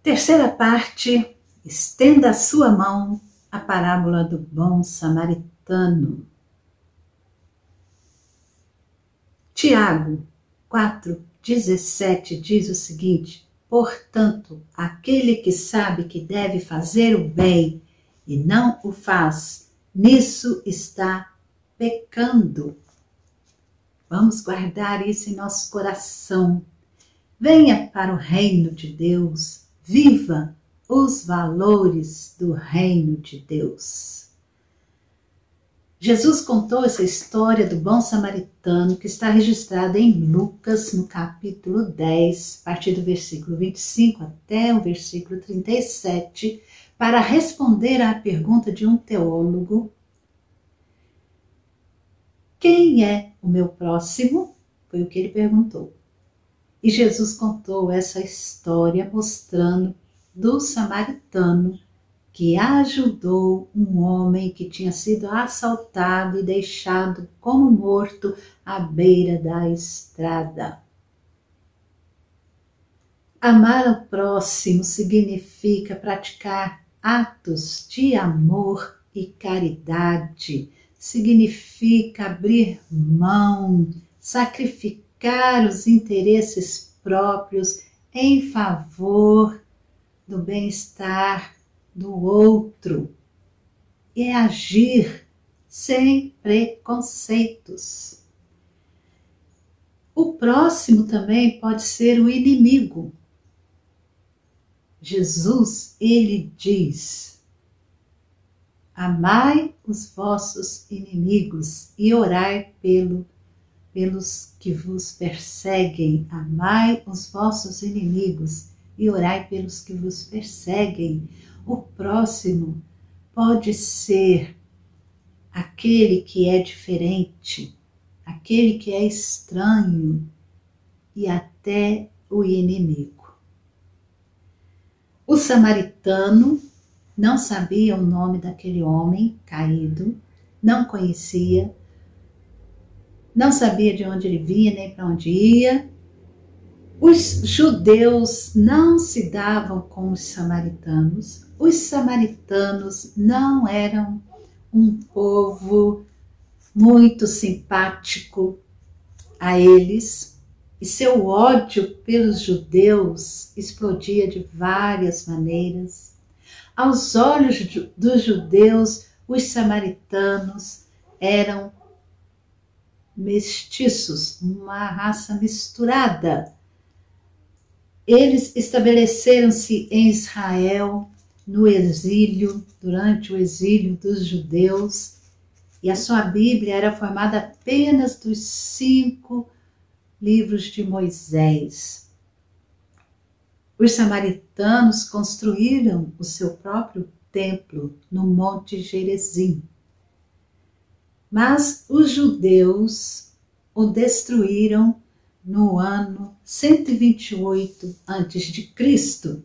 Terceira parte, estenda a sua mão, a parábola do bom samaritano. Tiago 4,17 diz o seguinte: portanto, aquele que sabe que deve fazer o bem e não o faz, nisso está pecando. Vamos guardar isso em nosso coração. Venha para o reino de Deus, viva os valores do reino de Deus. Jesus contou essa história do bom samaritano que está registrada em Lucas, no capítulo 10, a partir do versículo 25 até o versículo 37, para responder à pergunta de um teólogo: quem é o meu próximo? Foi o que ele perguntou. E Jesus contou essa história mostrando do samaritano que ajudou um homem que tinha sido assaltado e deixado como morto à beira da estrada. Amar ao próximo significa praticar atos de amor e caridade. Significa abrir mão, sacrificar os interesses próprios em favor do bem-estar do outro. E agir sem preconceitos. O próximo também pode ser o inimigo. Jesus, ele diz: amai os vossos inimigos e orai pelos que vos perseguem. Amai os vossos inimigos e orai pelos que vos perseguem. O próximo pode ser aquele que é diferente, aquele que é estranho e até o inimigo. O samaritano não sabia o nome daquele homem caído, não conhecia, não sabia de onde ele vinha nem para onde ia. Os judeus não se davam com os samaritanos. Os samaritanos não eram um povo muito simpático a eles. E seu ódio pelos judeus explodia de várias maneiras. Aos olhos dos judeus, os samaritanos eram mestiços, uma raça misturada. Eles estabeleceram-se em Israel no exílio, durante o exílio dos judeus, e a sua Bíblia era formada apenas dos 5 livros de Moisés. Os samaritanos construíram o seu próprio templo no Monte Gerizim. Mas os judeus o destruíram no ano 128 a.C.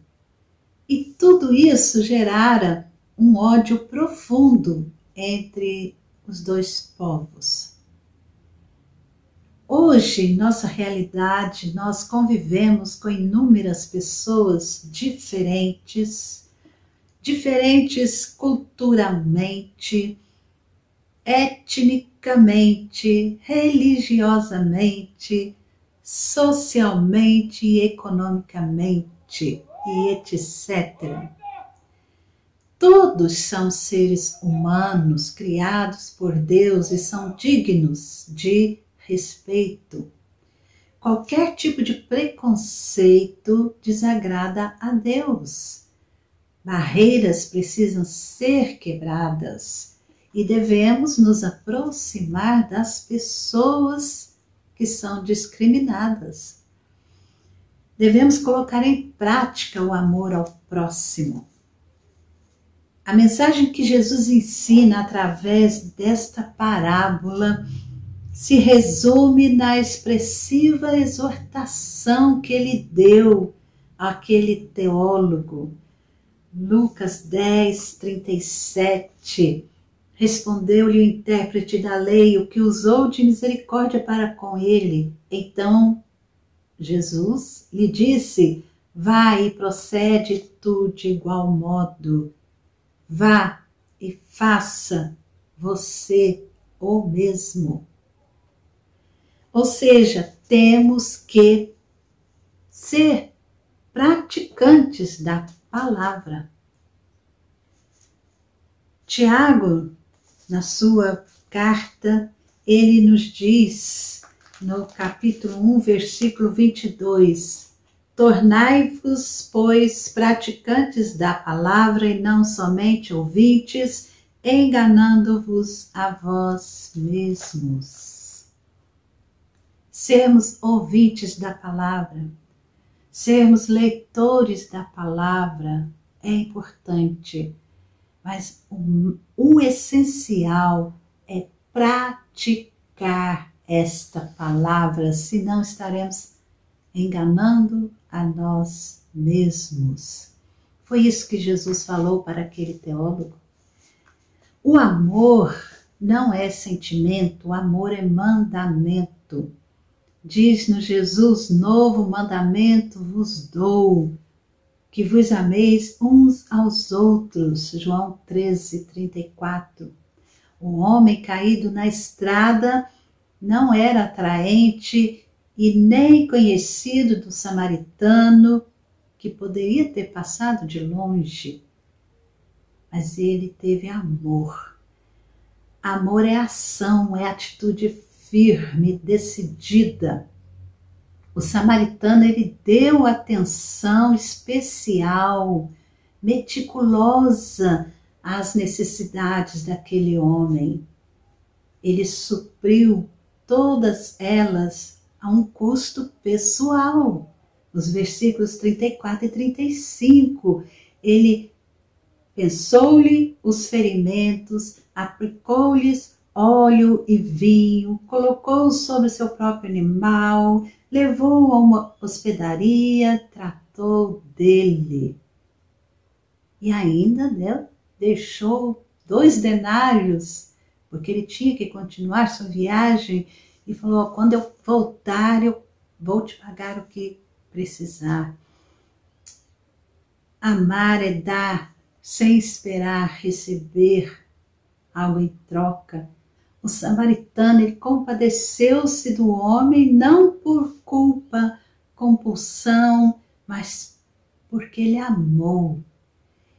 E tudo isso gerara um ódio profundo entre os dois povos. Hoje, em nossa realidade, nós convivemos com inúmeras pessoas diferentes culturalmente, etnicamente, religiosamente, socialmente e economicamente, e etc. Todos são seres humanos criados por Deus e são dignos de respeito. Qualquer tipo de preconceito desagrada a Deus. Barreiras precisam ser quebradas e devemos nos aproximar das pessoas que são discriminadas. Devemos colocar em prática o amor ao próximo. A mensagem que Jesus ensina através desta parábola se resume na expressiva exortação que ele deu àquele teólogo. Lucas 10, 37. Respondeu-lhe o intérprete da lei: o que usou de misericórdia para com ele? Então Jesus lhe disse: Vá e procede tu de igual modo. Vá e faça você o mesmo. Ou seja, temos que ser praticantes da palavra. Tiago, na sua carta, ele nos diz, no capítulo 1, versículo 22, tornai-vos, pois, praticantes da palavra e não somente ouvintes, enganando-vos a vós mesmos. Sermos ouvintes da palavra, sermos leitores da palavra é importante, mas o essencial é praticar esta palavra, senão estaremos enganando a nós mesmos. Foi isso que Jesus falou para aquele teólogo. O amor não é sentimento, o amor é mandamento. Diz-nos Jesus, novo mandamento vos dou, que vos ameis uns aos outros. João 13:34. O homem caído na estrada não era atraente e nem conhecido do samaritano, que poderia ter passado de longe. Mas ele teve amor. Amor é ação, é atitude firme, decidida. O samaritano, ele deu atenção especial, meticulosa às necessidades daquele homem. Ele supriu todas elas a um custo pessoal. Nos versículos 34 e 35, ele pensou-lhe os ferimentos, aplicou-lhes óleo e vinho, colocou sobre seu próprio animal, levou a uma hospedaria, tratou dele. E ainda deixou 2 denários, porque ele tinha que continuar sua viagem, e falou, quando eu voltar, eu vou te pagar o que precisar. Amar é dar sem esperar receber algo em troca. O samaritano, ele compadeceu-se do homem não por culpa, compulsão, mas porque ele amou.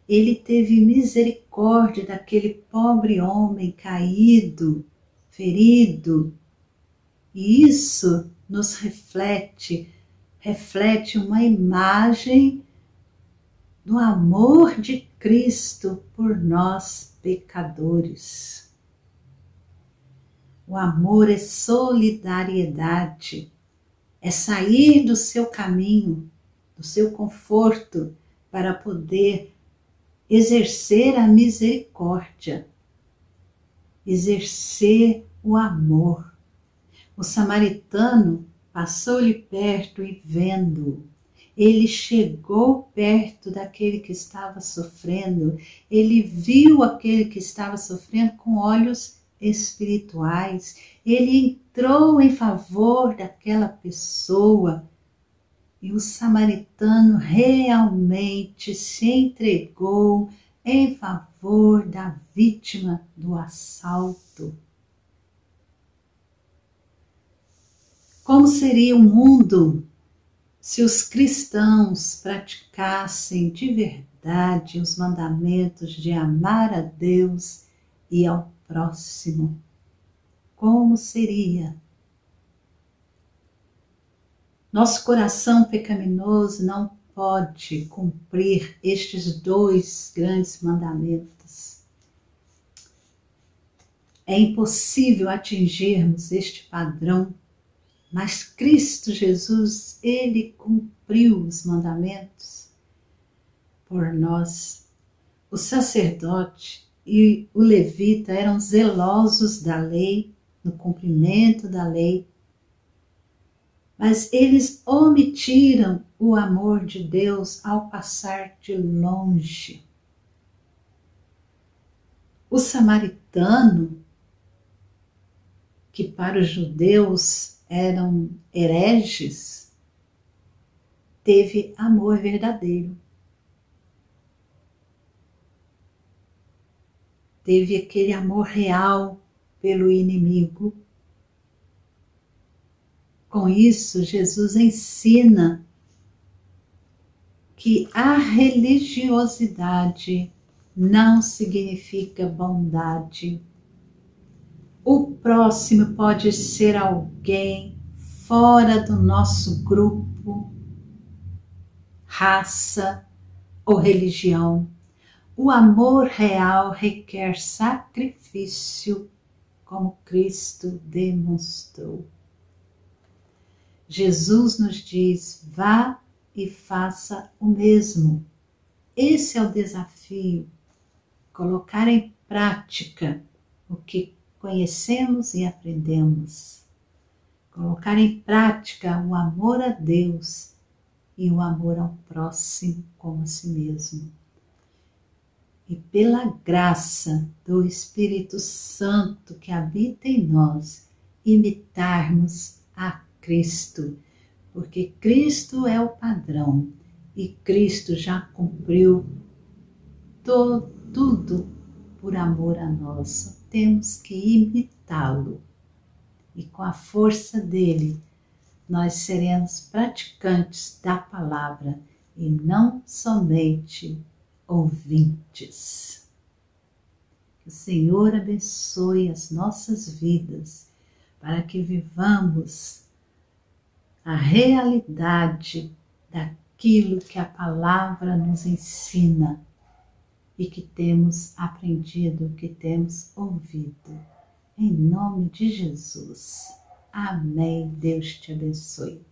Ele teve misericórdia daquele pobre homem caído, ferido. E isso nos reflete uma imagem do amor de Cristo por nós pecadores. O amor é solidariedade, é sair do seu caminho, do seu conforto, para poder exercer a misericórdia, exercer o amor. O samaritano passou-lhe perto e vendo, ele chegou perto daquele que estava sofrendo, ele viu aquele que estava sofrendo com olhos espirituais, ele entrou em favor daquela pessoa e o samaritano realmente se entregou em favor da vítima do assalto. Como seria o mundo se os cristãos praticassem de verdade os mandamentos de amar a Deus e ao próximo? Como seria? Nosso coração pecaminoso não pode cumprir estes 2 grandes mandamentos. É impossível atingirmos este padrão, mas Cristo Jesus, ele cumpriu os mandamentos por nós. O sacerdote e o levita eram zelosos da lei, no cumprimento da lei, mas eles omitiram o amor de Deus ao passar de longe. O samaritano, que para os judeus eram hereges, teve amor verdadeiro. Teve aquele amor real pelo inimigo. Com isso, Jesus ensina que a religiosidade não significa bondade. O próximo pode ser alguém fora do nosso grupo, raça ou religião. O amor real requer sacrifício, como Cristo demonstrou. Jesus nos diz: vá e faça o mesmo. Esse é o desafio, colocar em prática o que conhecemos e aprendemos. Colocar em prática o amor a Deus e o amor ao próximo como a si mesmo. E pela graça do Espírito Santo que habita em nós, imitarmos a Cristo, porque Cristo é o padrão e Cristo já cumpriu tudo por amor a nós. Temos que imitá-lo e com a força dele nós seremos praticantes da palavra e não somente ouvintes. Que o Senhor abençoe as nossas vidas para que vivamos a realidade daquilo que a palavra nos ensina e que temos aprendido, que temos ouvido. Em nome de Jesus. Amém. Deus te abençoe.